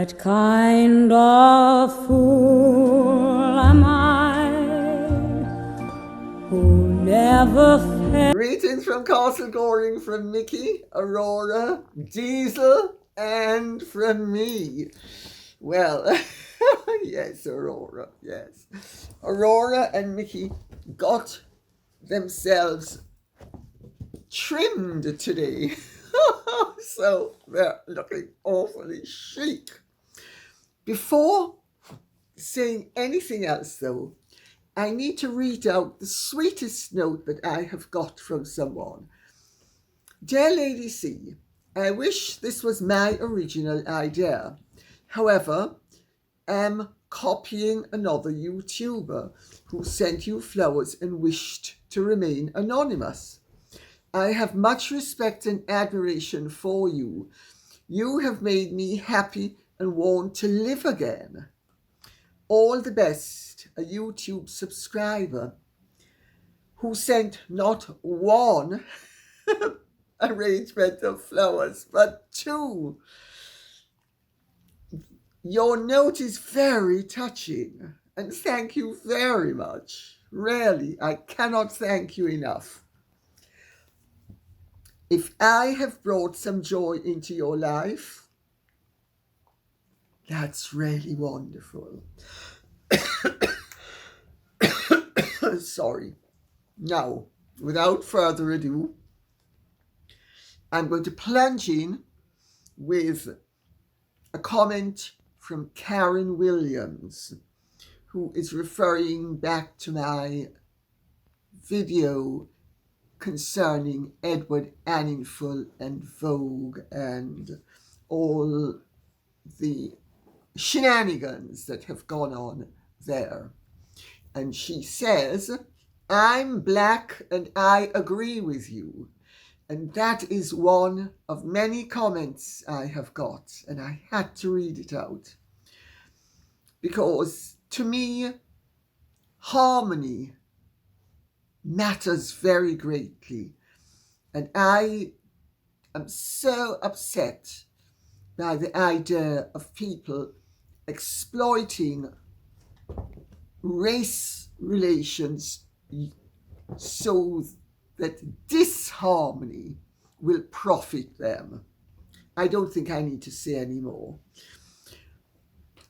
What kind of fool am I who never felt... Greetings from Castle Goring from Mickey, Aurora, Diesel, and from me. Well, yes, Aurora, yes. Aurora and Mickey got themselves trimmed today. So they're looking awfully chic. Before saying anything else, though, I need to read out the sweetest note that I have got from someone. Dear Lady C, I wish this was my original idea. However, I'm copying another YouTuber who sent you flowers and wished to remain anonymous. I have much respect and admiration for you. You have made me happy and want to live again. All the best, a YouTube subscriber who sent not one arrangement of flowers, but two. Your note is very touching, and thank you very much. Really, I cannot thank you enough. If I have brought some joy into your life, that's really wonderful. Sorry. Now, without further ado, I'm going to plunge in with a comment from Karen Williams, who is referring back to my video concerning Edward Anningful and Vogue and all the shenanigans that have gone on there. And she says, I'm black and I agree with you. And that is one of many comments I have got, and I had to read it out. Because to me, harmony matters very greatly. And I am so upset by the idea of people exploiting race relations so that disharmony will profit them. I don't think I need to say any more.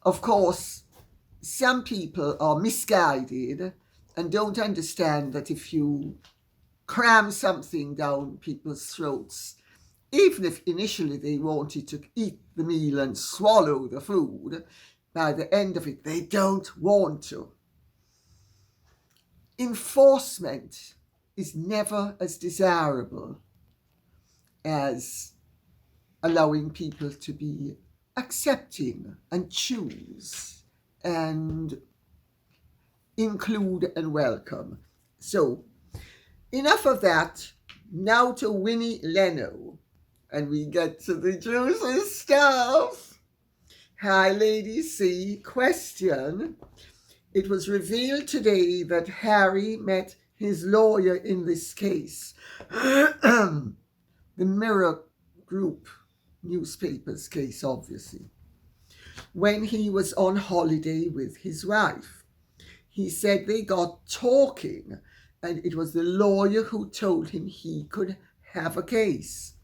Of course, some people are misguided and don't understand that if you cram something down people's throats, even if initially they wanted to eat the meal and swallow the food, by the end of it, they don't want to. Enforcement is never as desirable as allowing people to be accepting and choose and include and welcome. So, enough of that. Now to Winnie Leno, and we get to the juicy stuff. Hi, Lady C. Question. It was revealed today that Harry met his lawyer in this case. The Mirror Group newspaper's case, obviously. When he was on holiday with his wife. He said they got talking, and it was the lawyer who told him he could have a case.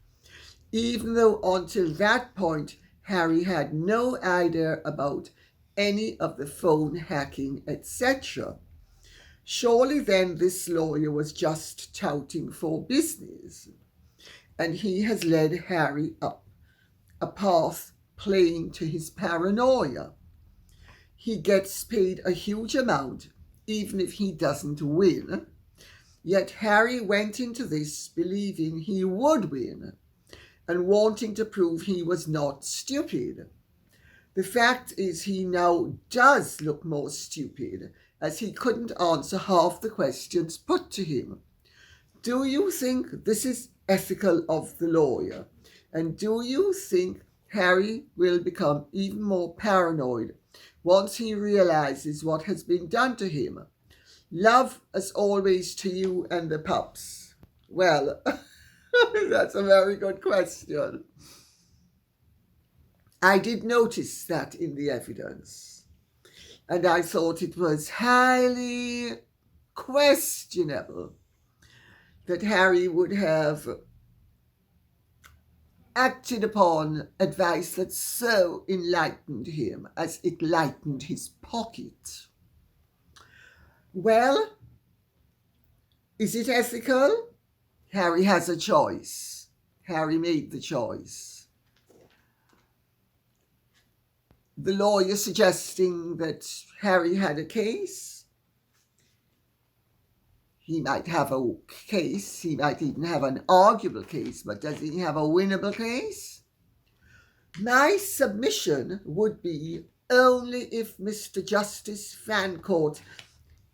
Even though until that point, Harry had no idea about any of the phone hacking, etc. Surely then this lawyer was just touting for business, and he has led Harry up a path playing to his paranoia. He gets paid a huge amount, even if he doesn't win. Yet Harry went into this believing he would win and wanting to prove he was not stupid. The fact is he now does look more stupid, as he couldn't answer half the questions put to him. Do you think this is ethical of the lawyer? And do you think Harry will become even more paranoid once he realizes what has been done to him? Love as always to you and the pups. Well, that's a very good question. I did notice that in the evidence, and I thought it was highly questionable that Harry would have acted upon advice that so enlightened him as it lightened his pocket. Well, is it ethical? Harry has a choice. Harry made the choice. The lawyer suggesting that Harry had a case. He might have a case, he might even have an arguable case, but does he have a winnable case? My submission would be only if Mr. Justice Fancourt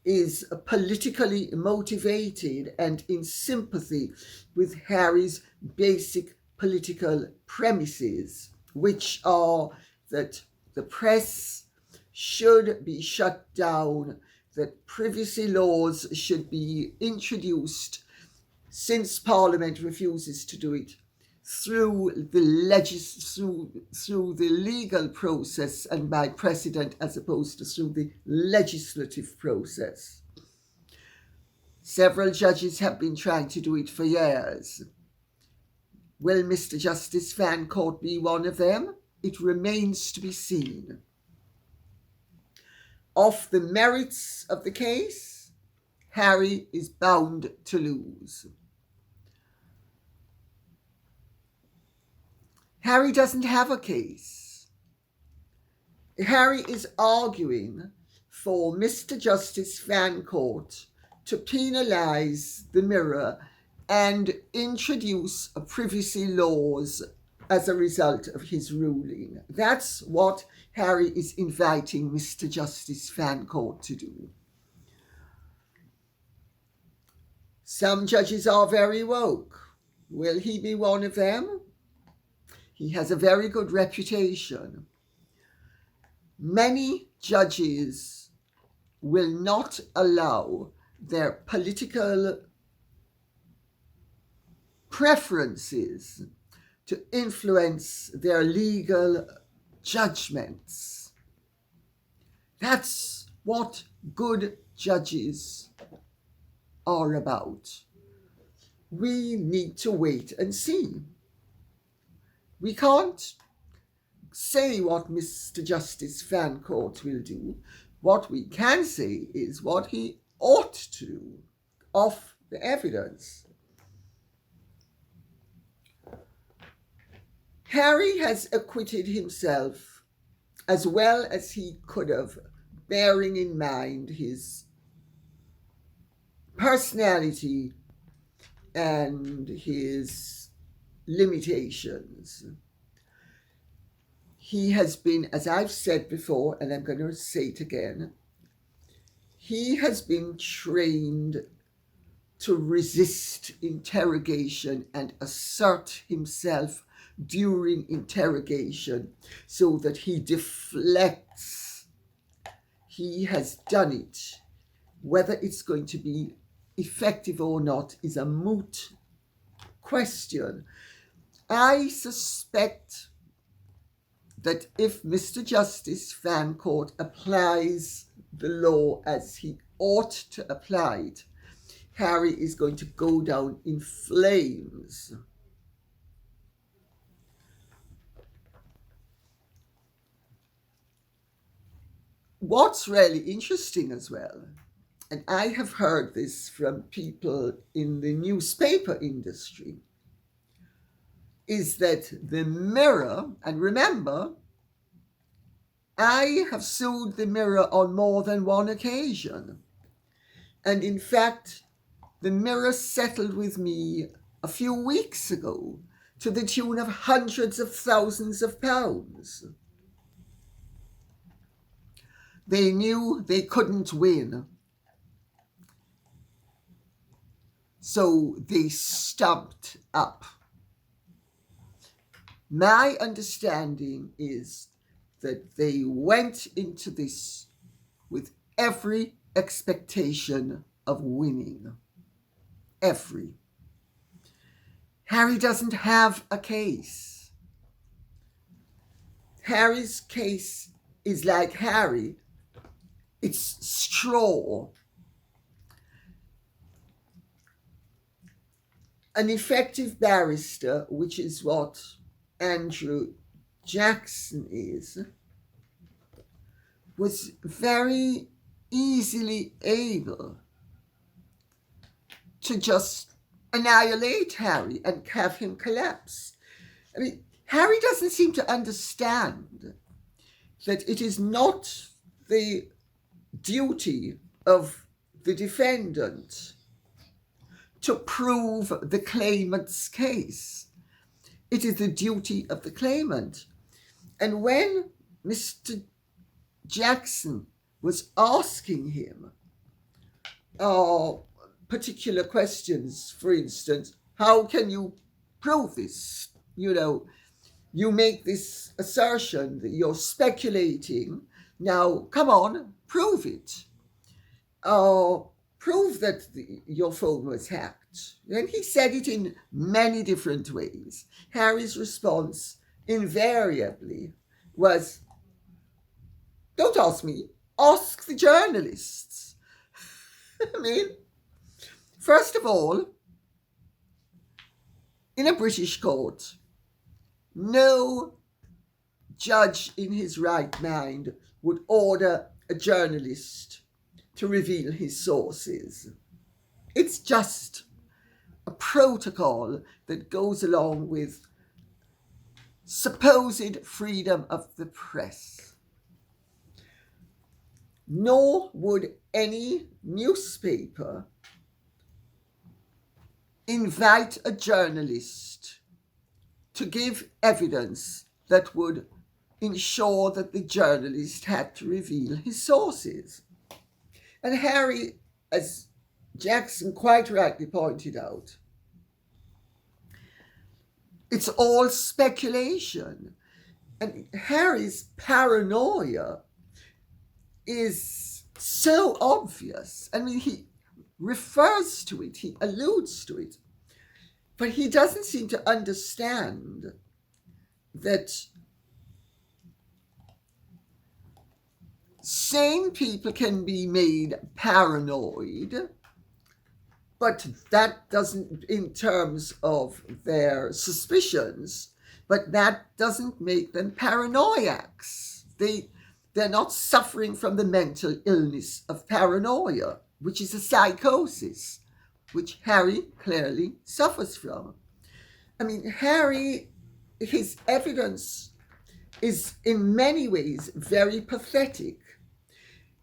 is politically motivated and in sympathy with Harry's basic political premises, which are that the press should be shut down, that privacy laws should be introduced, since Parliament refuses to do it, through the legal process and by precedent, as opposed to through the legislative process. Several judges have been trying to do it for years. Will Mr. Justice Fancourt be one of them? It remains to be seen. Of the merits of the case, Harry is bound to lose. Harry doesn't have a case. Harry is arguing for Mr. Justice Fancourt to penalise the Mirror and introduce privacy laws as a result of his ruling. That's what Harry is inviting Mr. Justice Fancourt to do. Some judges are very woke. Will he be one of them? He has a very good reputation. Many judges will not allow their political preferences to influence their legal judgments. That's what good judges are about. We need to wait and see. We can't say what Mr. Justice Fancourt will do. What we can say is what he ought to do off the evidence. Harry has acquitted himself as well as he could have, bearing in mind his personality and his limitations. He has been, as I've said before, and I'm going to say it again, he has been trained to resist interrogation and assert himself during interrogation so that he deflects. He has done it. Whether it's going to be effective or not is a moot question. I suspect that if Mr. Justice Fancourt applies the law as he ought to apply it, Harry is going to go down in flames. What's really interesting as well, and I have heard this from people in the newspaper industry, is that the Mirror, and remember, I have sued the Mirror on more than one occasion. And in fact, the Mirror settled with me a few weeks ago to the tune of hundreds of thousands of pounds. They knew they couldn't win. So they stumped up. My understanding is that they went into this with every expectation of winning. Every. Harry doesn't have a case. Harry's case is like Harry. It's straw. An effective barrister, which is what Andrew Jackson is, was very easily able to just annihilate Harry and have him collapse. I mean, Harry doesn't seem to understand that it is not the duty of the defendant to prove the claimant's case. It is the duty of the claimant. And when Mr. Jackson was asking him particular questions, for instance, how can you prove this? You make this assertion that you're speculating. Now, come on, prove it. Prove that your phone was hacked. And he said it in many different ways. Harry's response invariably was, don't ask me, ask the journalists. I mean, first of all, in a British court, no judge in his right mind would order a journalist to reveal his sources. It's just a protocol that goes along with supposed freedom of the press. Nor would any newspaper invite a journalist to give evidence that would ensure that the journalist had to reveal his sources. And Harry, as Jackson quite rightly pointed out, it's all speculation. And Harry's paranoia is so obvious. I mean, he refers to it, he alludes to it, but he doesn't seem to understand that sane people can be made paranoid, but that doesn't, in terms of their suspicions, but that doesn't make them paranoiacs. They're not suffering from the mental illness of paranoia, which is a psychosis, which Harry clearly suffers from. I mean, Harry, his evidence is in many ways very pathetic.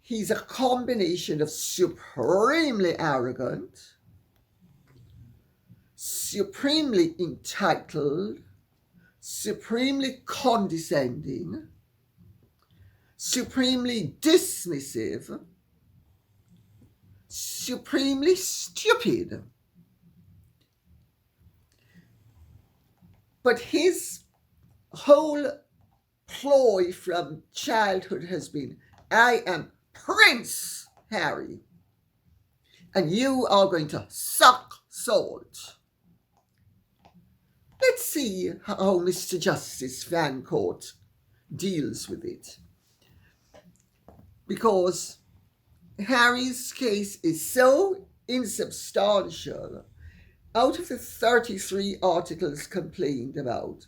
He's a combination of supremely arrogant, supremely entitled, supremely condescending, supremely dismissive, supremely stupid. But his whole ploy from childhood has been, I am Prince Harry, and you are going to suck salt. Let's see how Mr. Justice Fancourt deals with it. Because Harry's case is so insubstantial. Out of the 33 articles complained about,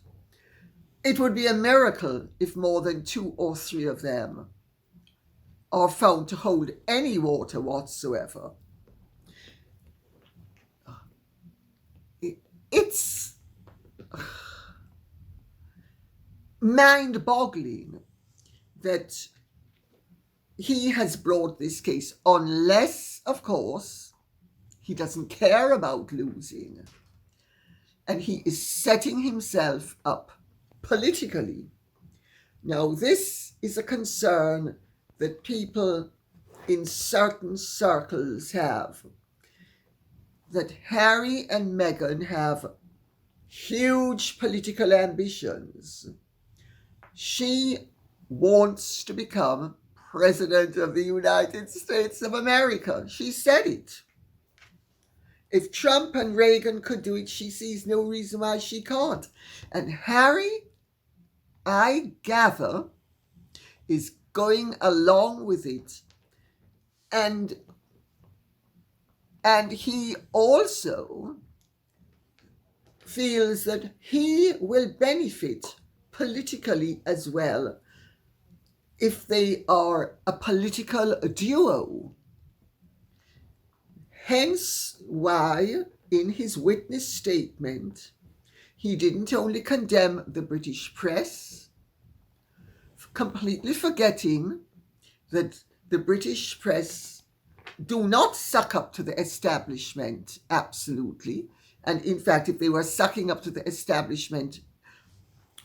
it would be a miracle if more than 2 or 3 of them are found to hold any water whatsoever. It's mind-boggling that he has brought this case, unless, of course, he doesn't care about losing. And he is setting himself up politically. Now, this is a concern that people in certain circles have, that Harry and Meghan have huge political ambitions. She wants to become President of the United States of America. She said it. If Trump and Reagan could do it, she sees no reason why she can't. And Harry I gather, is going along with it, and he also feels that he will benefit politically as well if they are a political duo. Hence why, in his witness statement, he didn't only condemn the British press, completely forgetting that the British press do not suck up to the establishment, absolutely. And in fact, if they were sucking up to the establishment,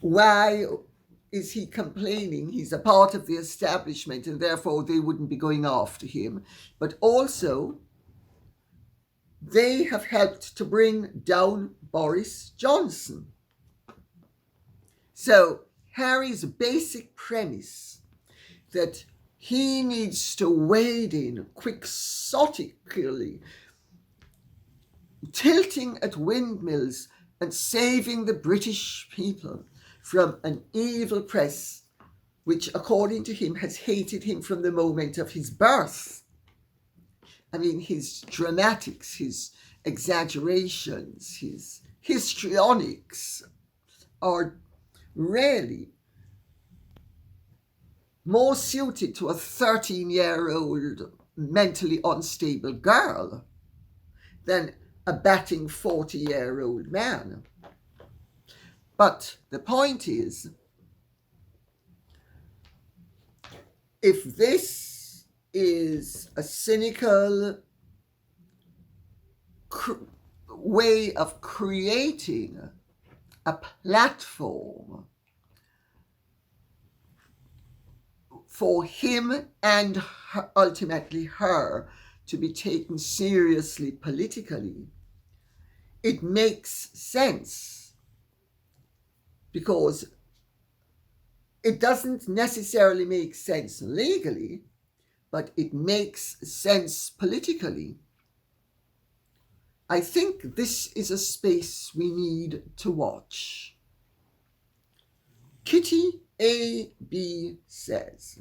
why is he complaining? He's a part of the establishment, and therefore they wouldn't be going after him. But also, they have helped to bring down Boris Johnson. So Harry's basic premise that he needs to wade in quixotically, tilting at windmills and saving the British people from an evil press which, according to him, has hated him from the moment of his birth. I mean, his dramatics, his exaggerations, his histrionics are really more suited to a 13-year-old mentally unstable girl than a batting 40-year-old man. But the point is, if this is a cynical way of creating a platform for him and her, ultimately her, to be taken seriously politically, it makes sense, because it doesn't necessarily make sense legally, but it makes sense politically. I think this is a space we need to watch. Kitty A.B. says,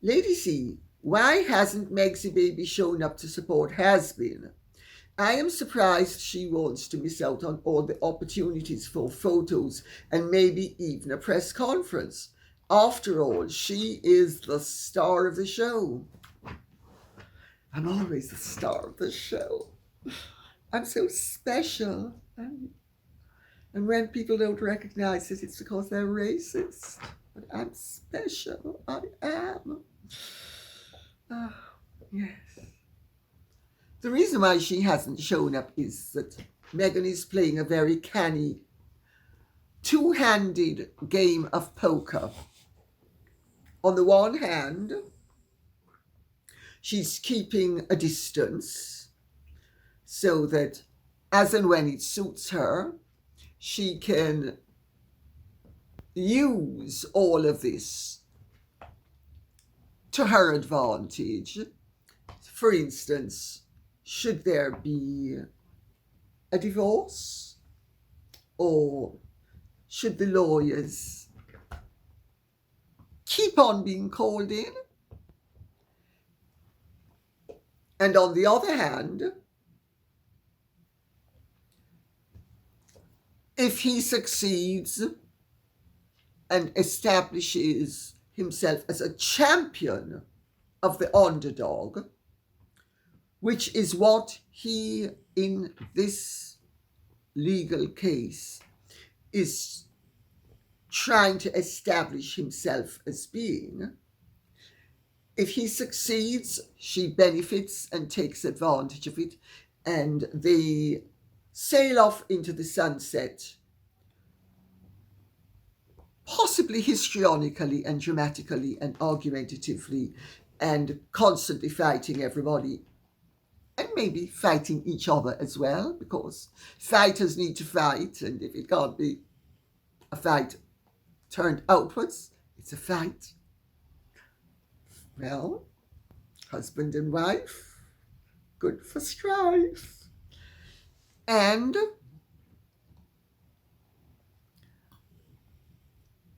Lady C, why hasn't Megsy Baby shown up to support Has-Been? I am surprised she wants to miss out on all the opportunities for photos and maybe even a press conference. After all, she is the star of the show. I'm always the star of the show. I'm so special. And when people don't recognize it, it's because they're racist. But I'm special. I am. Oh, yes. The reason why she hasn't shown up is that Meghan is playing a very canny, two-handed game of poker. On the one hand, she's keeping a distance so that as and when it suits her, she can use all of this to her advantage. For instance, should there be a divorce, or should the lawyers keep on being called in? And on the other hand, if he succeeds and establishes himself as a champion of the underdog, which is what he, in this legal case, is trying to establish himself as being, if he succeeds, she benefits and takes advantage of it, and they sail off into the sunset, possibly histrionically and dramatically and argumentatively, and constantly fighting everybody, and maybe fighting each other as well, because fighters need to fight, and if it can't be a fight turned outwards, it's a fight. Well, husband and wife, good for strife. And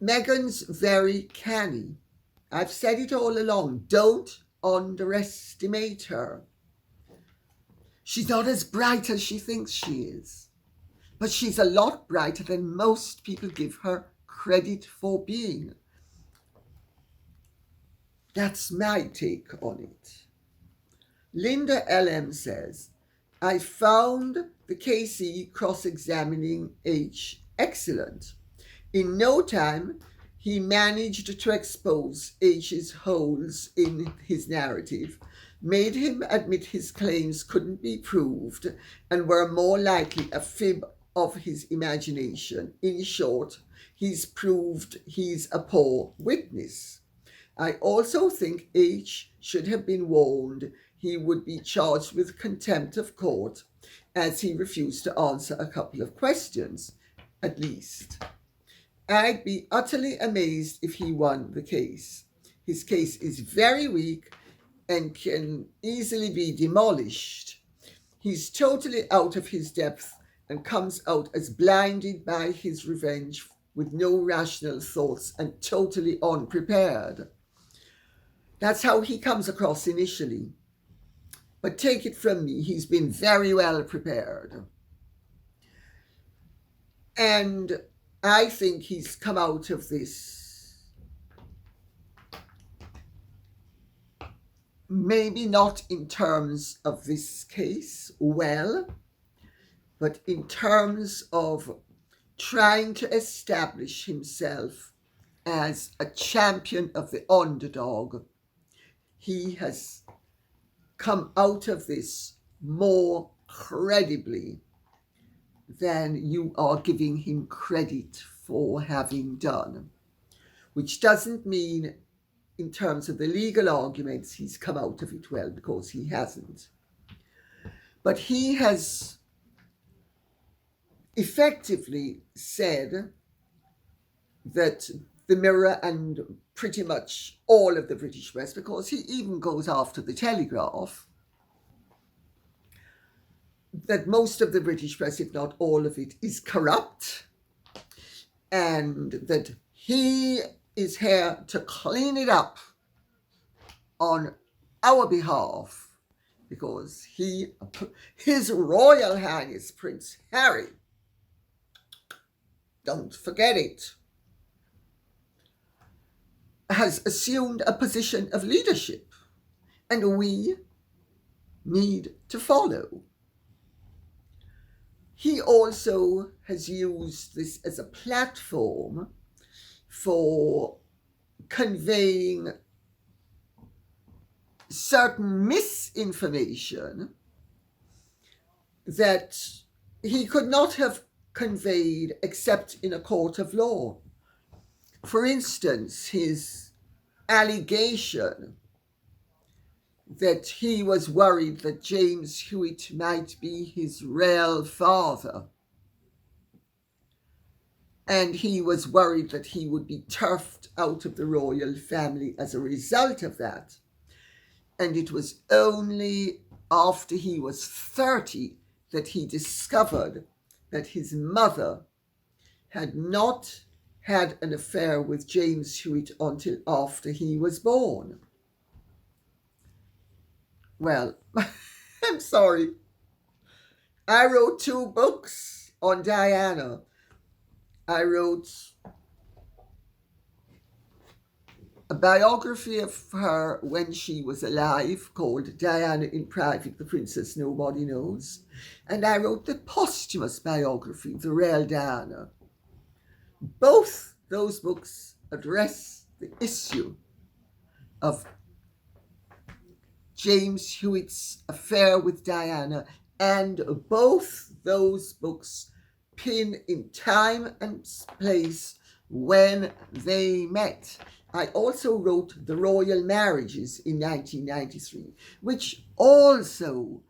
Meghan's very canny. I've said it all along. Don't underestimate her. She's not as bright as she thinks she is, but she's a lot brighter than most people give her credit for being. That's my take on it. Linda LM says, I found the KC cross-examining H excellent. In no time, he managed to expose H's holes in his narrative, made him admit his claims couldn't be proved and were more likely a fib of his imagination. In short, he's proved he's a poor witness. I also think H should have been warned he would be charged with contempt of court as he refused to answer a couple of questions, at least. I'd be utterly amazed if he won the case. His case is very weak and can easily be demolished. He's totally out of his depth and comes out as blinded by his revenge with no rational thoughts and totally unprepared. That's how he comes across initially. But take it from me, he's been very well prepared. And I think he's come out of this maybe not in terms of this case well, but in terms of trying to establish himself as a champion of the underdog. He has come out of this more credibly than you are giving him credit for having done, which doesn't mean in terms of the legal arguments he's come out of it well, because he hasn't. But he has effectively said that the Mirror and pretty much all of the British press, because he even goes after the Telegraph, that most of the British press, if not all of it, is corrupt, and that he is here to clean it up on our behalf, because His Royal Highness Prince Harry, don't forget it, has assumed a position of leadership, and we need to follow. He also has used this as a platform for conveying certain misinformation that he could not have conveyed except in a court of law. For instance, his allegation that he was worried that James Hewitt might be his real father, and he was worried that he would be turfed out of the royal family as a result of that. And it was only after he was 30 that he discovered that his mother had not had an affair with James Hewitt until after he was born. Well, I'm sorry. I wrote 2 books on Diana. I wrote a biography of her when she was alive called Diana in Private, the Princess Nobody Knows. And I wrote the posthumous biography, The Real Diana. Both those books address the issue of James Hewitt's affair with Diana, and both those books pin in time and place when they met. I also wrote The Royal Marriages in 1993, which also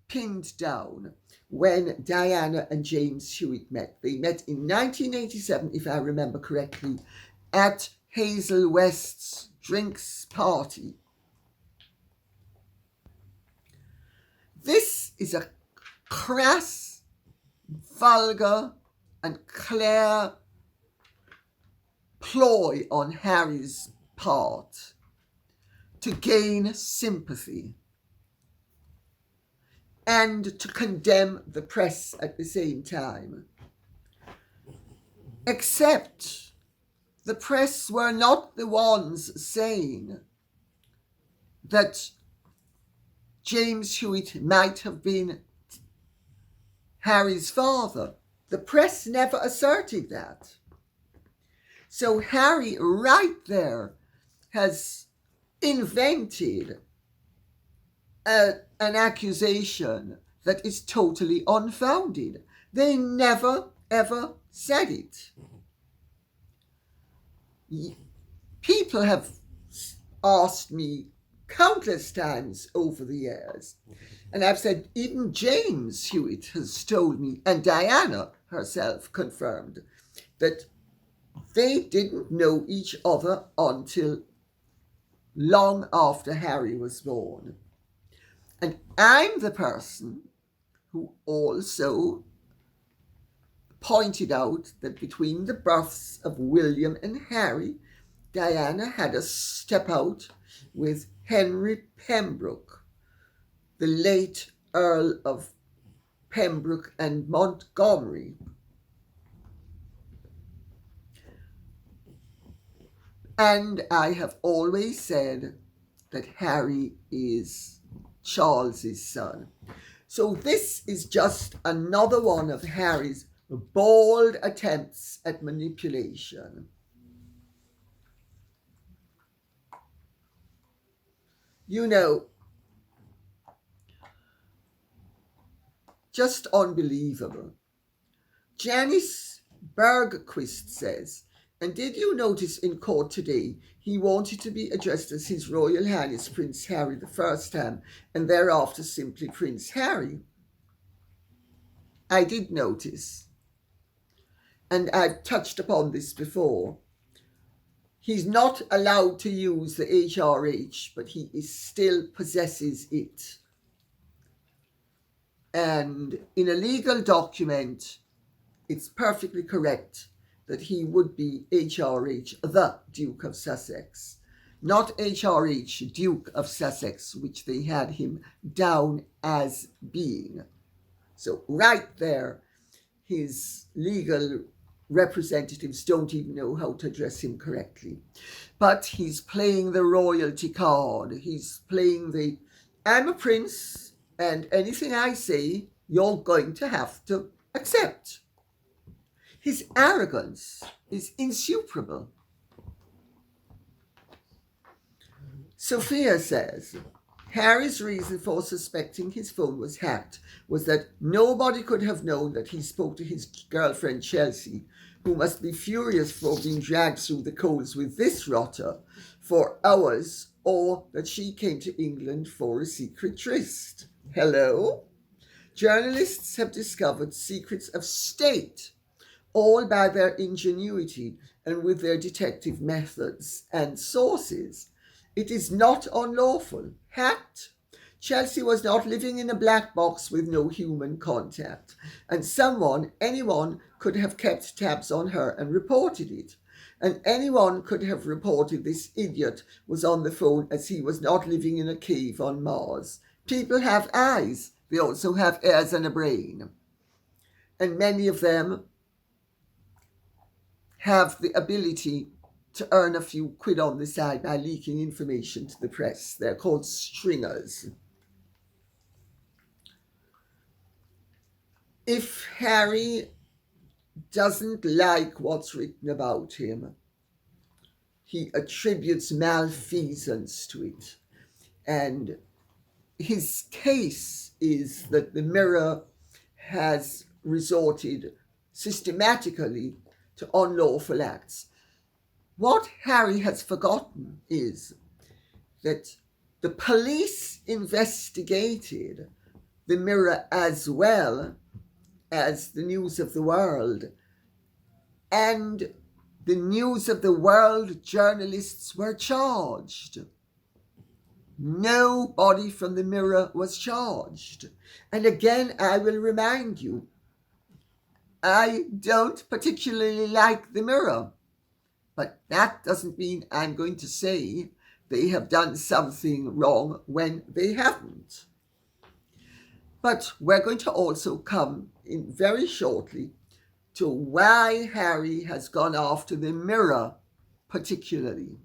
pinned down when Diana and James Hewitt met. They met in 1987, if I remember correctly, at Hazel West's drinks party. This is a crass, vulgar, and clear ploy on Harry's part to gain sympathy and to condemn the press at the same time. Except the press were not the ones saying that James Hewitt might have been Harry's father. The press never asserted that. So Harry right there has invented an accusation that is totally unfounded. They never, ever said it. People have asked me countless times over the years, and I've said even James Hewitt has told me, and Diana herself confirmed, that they didn't know each other until long after Harry was born. And I'm the person who also pointed out that between the births of William and Harry, Diana had a step out with Henry Pembroke, the late Earl of Pembroke and Montgomery. And I have always said that Harry is Charles's son. So this is just another one of Harry's bold attempts at manipulation. You know, just unbelievable. Janice Bergquist says, and did you notice in court today he wanted to be addressed as His Royal Highness Prince Harry the first time and thereafter simply Prince Harry? I did notice, and I've touched upon this before. He's not allowed to use the HRH, but he still possesses it. And in a legal document, it's perfectly correct that he would be HRH, the Duke of Sussex, not HRH, Duke of Sussex, which they had him down as being. So right there, his legal representatives don't even know how to address him correctly. But he's playing the royalty card. He's playing the, I'm a prince, and anything I say, you're going to have to accept. His arrogance is insuperable. Sophia says, Harry's reason for suspecting his phone was hacked was that nobody could have known that he spoke to his girlfriend Chelsea, who must be furious for being dragged through the coals with this rotter for hours, or that she came to England for a secret tryst. Hello? Journalists have discovered secrets of state, all by their ingenuity and with their detective methods and sources. It is not unlawful. Hacked? Chelsea was not living in a black box with no human contact, and anyone could have kept tabs on her and reported it. And anyone could have reported this idiot was on the phone as he was not living in a cave on Mars. People have eyes. They also have ears and a brain. And many of them have the ability to earn a few quid on the side by leaking information to the press. They're called stringers. If Harry doesn't like what's written about him, he attributes malfeasance to it. And his case is that the Mirror has resorted systematically to unlawful acts. What Harry has forgotten is that the police investigated the Mirror as well as the News of the World, and the News of the World journalists were charged. Nobody from the Mirror was charged. And again, I will remind you, I don't particularly like the Mirror. But that doesn't mean I'm going to say they have done something wrong when they haven't. But we're going to also come in very shortly to why Harry has gone after the Mirror particularly.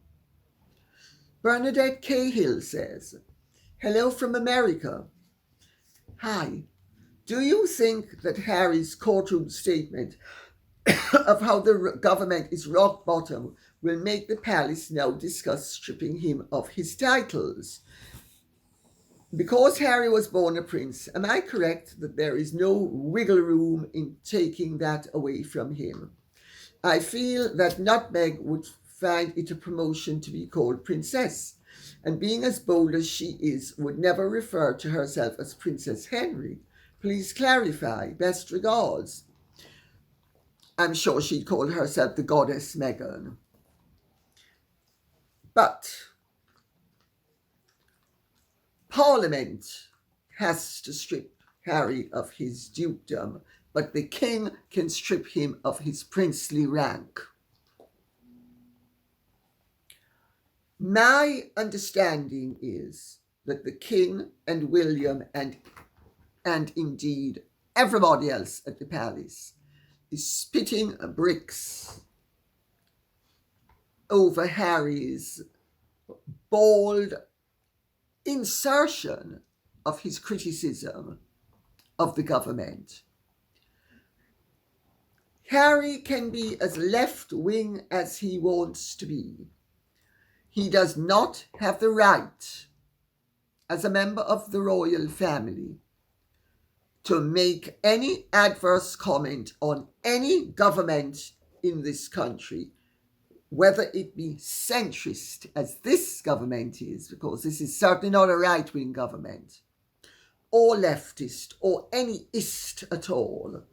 Bernadette Cahill says, "Hello from America. Hi. Do you think that Harry's courtroom statement of how the government is rock bottom will make the palace now discuss stripping him of his titles? Because Harry was born a prince, am I correct that there is no wiggle room in taking that away from him? I feel that Nutmeg would find it a promotion to be called princess, and being as bold as she is, would never refer to herself as Princess Henry. Please clarify. Best regards." I'm sure she'd call herself the goddess Meghan. But Parliament has to strip Harry of his dukedom, but the king can strip him of his princely rank. My understanding is that the king and William and indeed everybody else at the palace is spitting bricks over Harry's bold insertion of his criticism of the government. Harry can be as left-wing as he wants to be. He does not have the right, as a member of the royal family, to make any adverse comment on any government in this country, whether it be centrist, as this government is, because this is certainly not a right-wing government, or leftist, or any ist at all.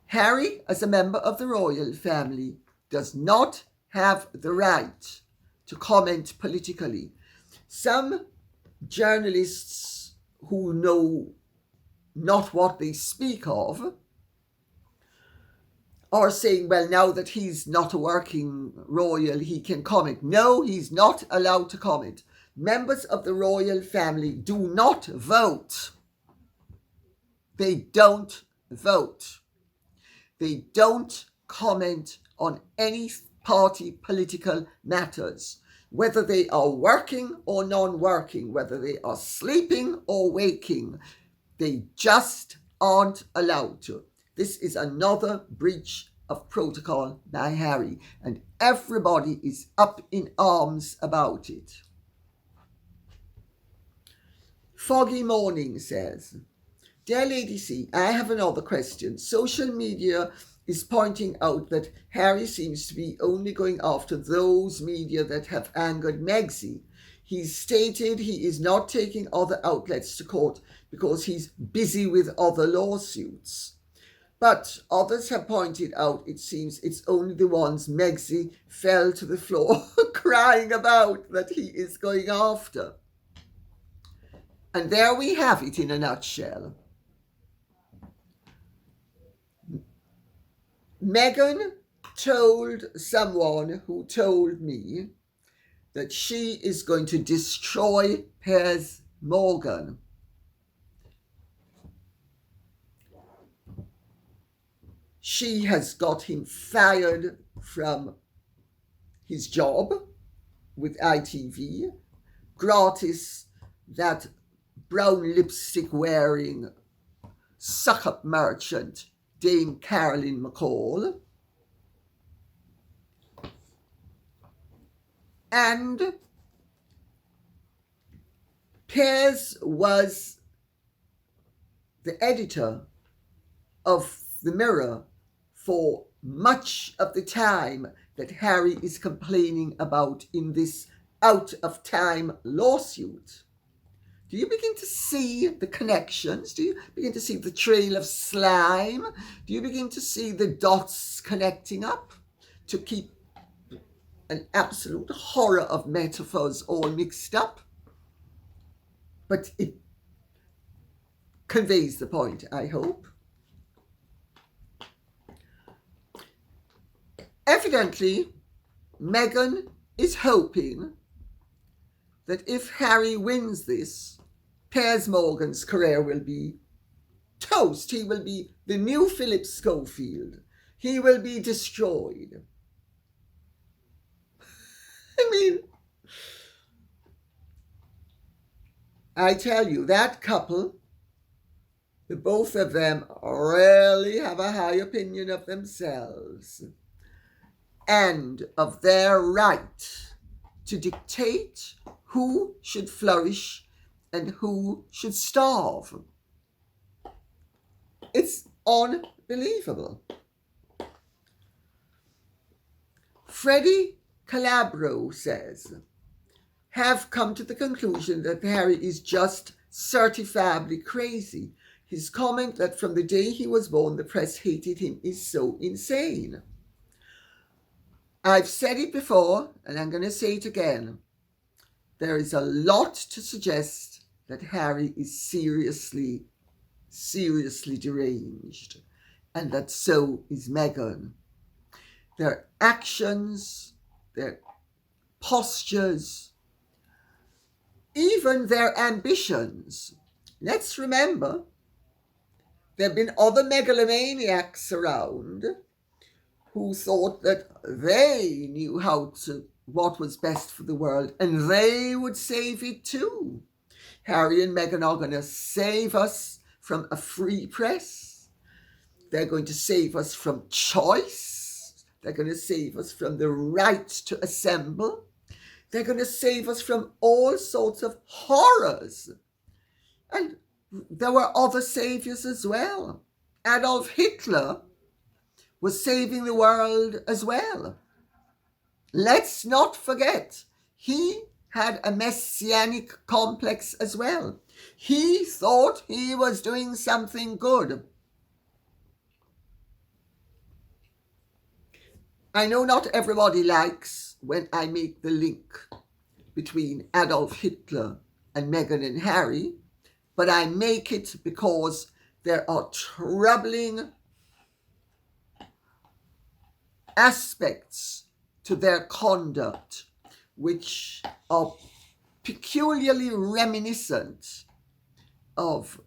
Harry, as a member of the royal family, does not have the right to comment politically. Some journalists who know not what they speak of are saying, well, now that he's not a working royal, he can comment. No, he's not allowed to comment. Members of the royal family do not vote. They don't vote. They don't comment on any party political matters, whether they are working or non-working, whether they are sleeping or waking. They just aren't allowed to. This is another breach of protocol by Harry, and everybody is up in arms about it. Foggy Morning says, "Dear Lady C, I have another question. Social media is pointing out that Harry seems to be only going after those media that have angered Megsy. He's stated he is not taking other outlets to court because he's busy with other lawsuits. But others have pointed out it seems it's only the ones Megsy fell to the floor crying about that he is going after." And there we have it in a nutshell. Meghan told someone who told me that she is going to destroy Piers Morgan. She has got him fired from his job with ITV, gratis that brown lipstick wearing suck-up merchant Dame Caroline McCall, and Piers was the editor of The Mirror for much of the time that Harry is complaining about in this out-of-time lawsuit. Do you begin to see the connections? Do you begin to see the trail of slime? Do you begin to see the dots connecting up to keep an absolute horror of metaphors all mixed up? But it conveys the point, I hope. Evidently, Meghan is hoping that if Harry wins this, Piers Morgan's career will be toast. He will be the new Philip Schofield. He will be destroyed. I mean, I tell you, that couple, the both of them really have a high opinion of themselves and of their right to dictate who should flourish and who should starve. It's unbelievable. Freddie Calabro says, have come to the conclusion that Harry is just certifiably crazy. His comment that from the day he was born the press hated him is so insane. I've said it before and I'm going to say it again. There is a lot to suggest that Harry is seriously deranged, and that so is Meghan. Their actions, their postures, even their ambitions. Let's remember, there have been other megalomaniacs around who thought that they knew what was best for the world, and they would save it too. Harry and Meghan are going to save us from a free press. They're going to save us from choice. They're going to save us from the right to assemble. They're going to save us from all sorts of horrors. And there were other saviors as well. Adolf Hitler was saving the world as well. Let's not forget, he had a messianic complex as well. He thought he was doing something good. I know not everybody likes when I make the link between Adolf Hitler and Meghan and Harry, but I make it because there are troubling aspects to their conduct which are peculiarly reminiscent of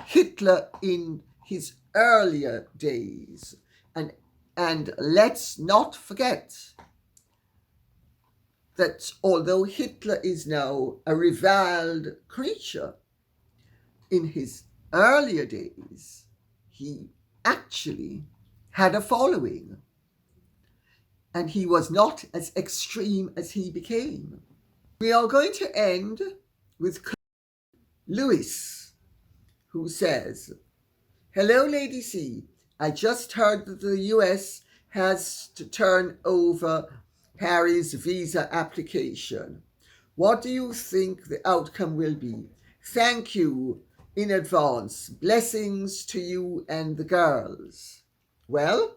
Hitler in his earlier days. And let's not forget that although Hitler is now a reviled creature, in his earlier days, he actually had a following. And he was not as extreme as he became. We are going to end with Lewis, who says, hello, Lady C. I just heard that the US has to turn over Harry's visa application. What do you think the outcome will be? Thank you in advance. Blessings to you and the girls. Well,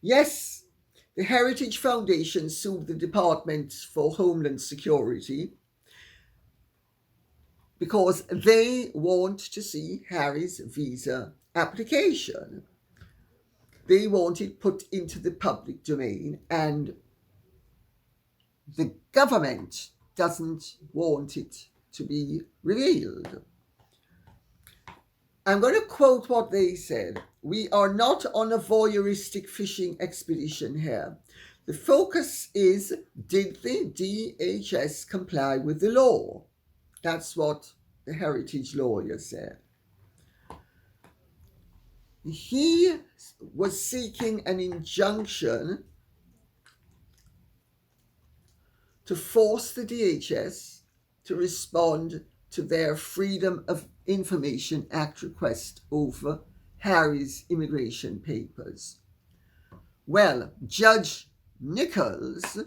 yes, the Heritage Foundation sued the Department for Homeland Security because they want to see Harry's visa application. They want it put into the public domain, and the government doesn't want it to be revealed. I'm going to quote what they said. We are not on a voyeuristic fishing expedition here. The focus is, did the DHS comply with the law? That's what the heritage lawyer said. He was seeking an injunction to force the DHS to respond to their Freedom of Information Act request over Harry's immigration papers. Well, Judge Nichols,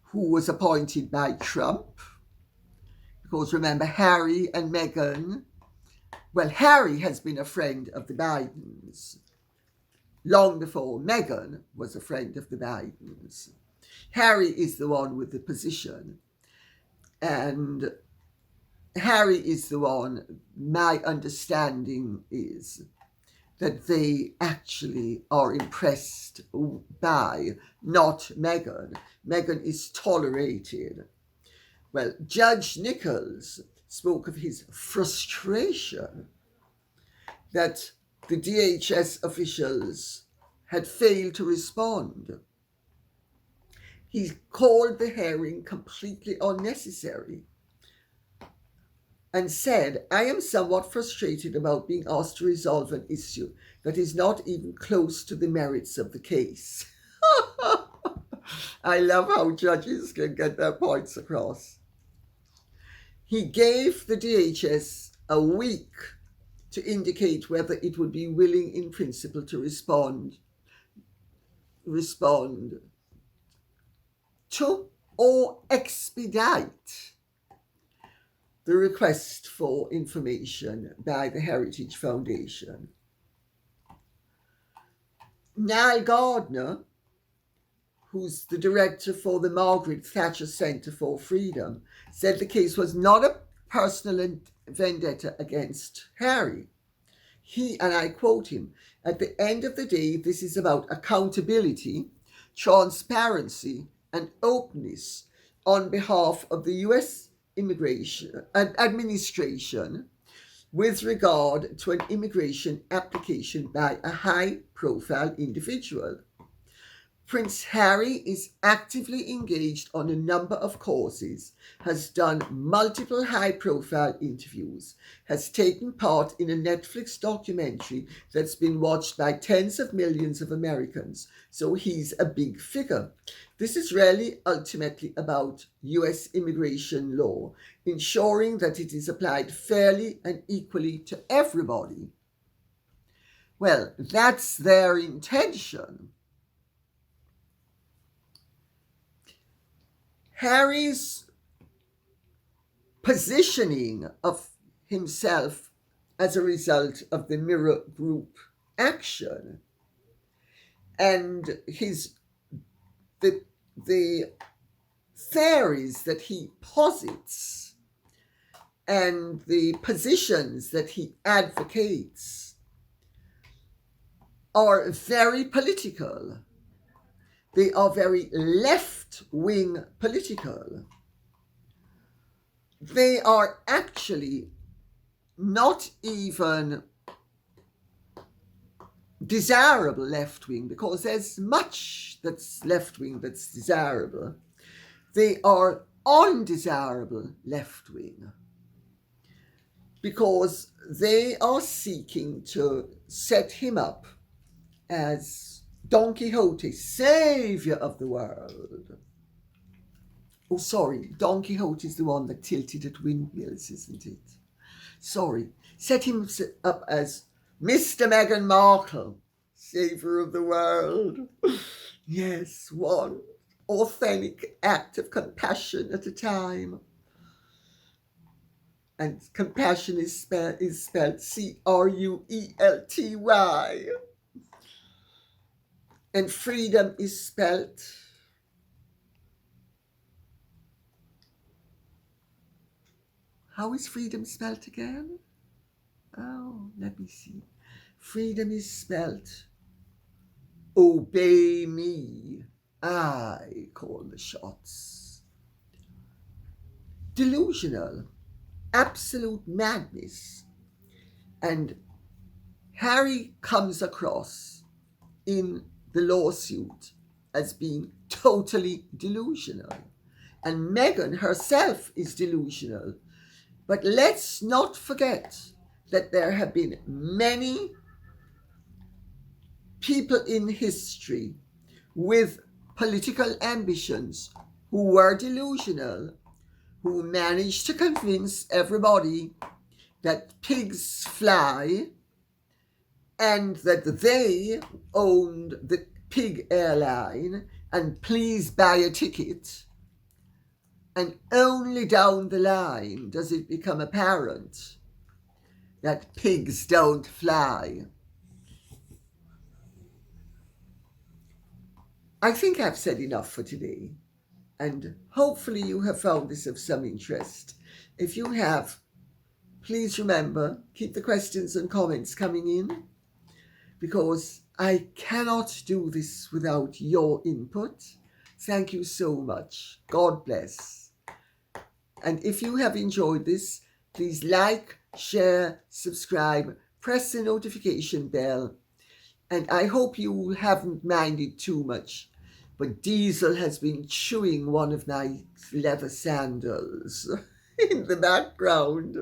who was appointed by Trump, because remember, Harry and Meghan, well, Harry has been a friend of the Bidens long before Meghan was a friend of the Bidens. Harry is the one with the position, and Harry is the one, my understanding is, that they actually are impressed by, not Meghan. Meghan is tolerated. Well, Judge Nichols spoke of his frustration that the DHS officials had failed to respond. He called the hearing completely unnecessary and said, "I am somewhat frustrated about being asked to resolve an issue that is not even close to the merits of the case." I love how judges can get their points across. He gave the DHS a week to indicate whether it would be willing in principle to respond to or expedite the request for information by the Heritage Foundation. Niall Gardner, who's the director for the Margaret Thatcher Centre for Freedom, said the case was not a personal vendetta against Harry. He, and I quote him, "At the end of the day, this is about accountability, transparency, and openness on behalf of the US immigration administration with regard to an immigration application by a high-profile individual. Prince Harry is actively engaged on a number of causes, has done multiple high-profile interviews, has taken part in a Netflix documentary that's been watched by tens of millions of Americans, so he's a big figure. This is really ultimately about US immigration law, ensuring that it is applied fairly and equally to everybody." Well, that's their intention. Harry's positioning of himself as a result of the Mirror Group action and the theories that he posits and the positions that he advocates are very political. They are very left-wing political. They are actually not even desirable left-wing, because there's much that's left-wing that's desirable. They are undesirable left-wing because they are seeking to set him up as Don Quixote, savior of the world. Oh, sorry, Don Quixote is the one that tilted at windmills, isn't it? Sorry. Set him up as Mr. Meghan Markle, savior of the world. Yes, one authentic act of compassion at a time. And compassion is spelled C-R-U-E-L-T-Y. And freedom is spelled how is freedom spelled again? Oh, let me see. Freedom is spelled obey me. I call the shots. Delusional, absolute madness. And Harry comes across in the lawsuit as being totally delusional. And Meghan herself is delusional. But let's not forget that there have been many people in history with political ambitions who were delusional, who managed to convince everybody that pigs fly and that they owned the pig airline and please buy a ticket. And only down the line does it become apparent that pigs don't fly. I think I've said enough for today, and hopefully you have found this of some interest. If you have, please remember, keep the questions and comments coming in. because I cannot do this without your input. Thank you so much. God bless. And if you have enjoyed this, please like, share, subscribe, press the notification bell. And I hope you haven't minded too much, but Diesel has been chewing one of my leather sandals in the background.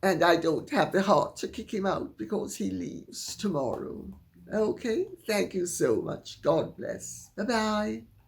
And I don't have the heart to kick him out because he leaves tomorrow. Okay, thank you so much. God bless. Bye-bye.